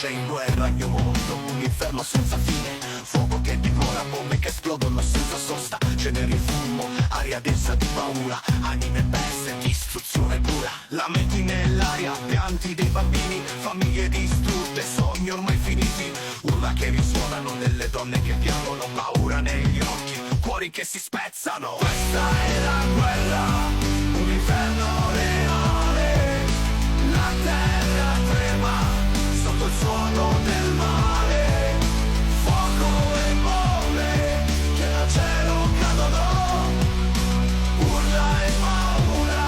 C'è in guerra il mio mondo, un inferno senza fine, fuoco che divora, bombe che esplodono senza sosta, cenere in fumo, aria densa di paura, anime perse, distruzione pura. Lamenti nell'aria, pianti dei bambini, famiglie distrutte, sogni ormai finiti, urla che risuonano delle donne che piangono, paura negli occhi, cuori che si spezzano. Questa è la guerra, un inferno reale, la terra trema sotto il suono del mare, fuoco e bombe che dal cielo cadono, urla e paura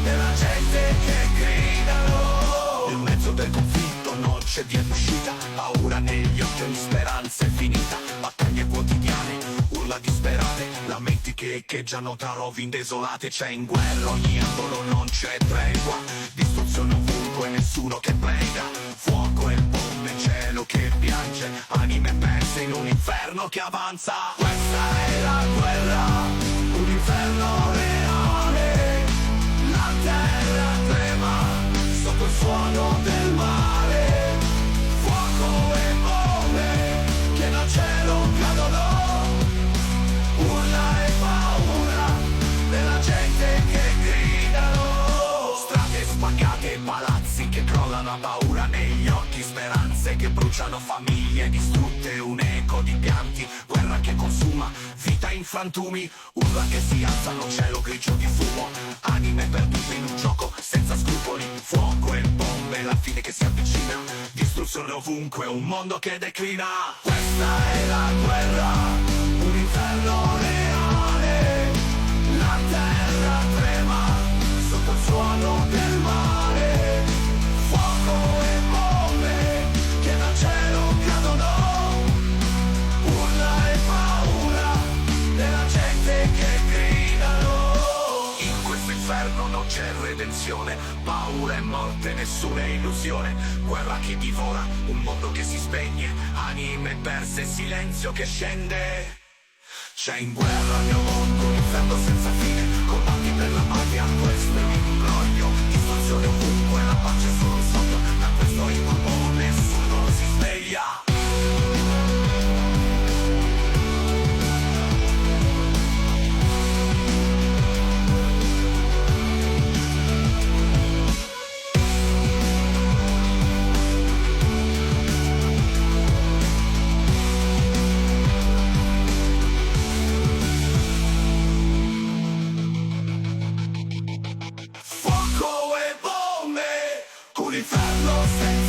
della gente che gridano. Nel mezzo del conflitto non c'è via d'uscita, paura negli occhi, ogni speranza è finita, battaglie quotidiane, urla disperate, lamenti che echeggiano tra rovine desolate. C'è in guerra ogni angolo, non c'è tregua, distruzione ovunque, nessuno che prega, fuoco e bombe, cielo che piange, anime perse in un inferno che avanza. Questa è la guerra, un inferno reale, la terra trema sotto il suono del mare, fuoco e bombe che dal cielo cadono, urla e paura della gente che gridano. Strade spaccate, palazzi che crollano a paura negli occhi, speranze che bruciano, famiglie distrutte, un eco di pianti, guerra che consuma, vita in frantumi, urla che si alzano, cielo grigio di fumo, anime perdute in un gioco senza scrupoli, fuoco e bombe, la fine che si avvicina, distruzione ovunque, un mondo che declina. Questa è la guerra, un inferno reale, la terra trema sotto il suono del mare, fuoco e bombe che dal cielo cadono, urla e paura della gente che gridano. In questo inferno non c'è redenzione, paura e morte, nessuna illusione, guerra che divora, un mondo che si spegne, anime perse, silenzio che scende. C'è in guerra il mio mondo, un inferno senza fine, combatti per la patria, questo è l'imbroglio, distruzione ovunque, la pace è solo un sogno, da questo incubo nessuno si sveglia. Fuoco e bombe, un inferno senza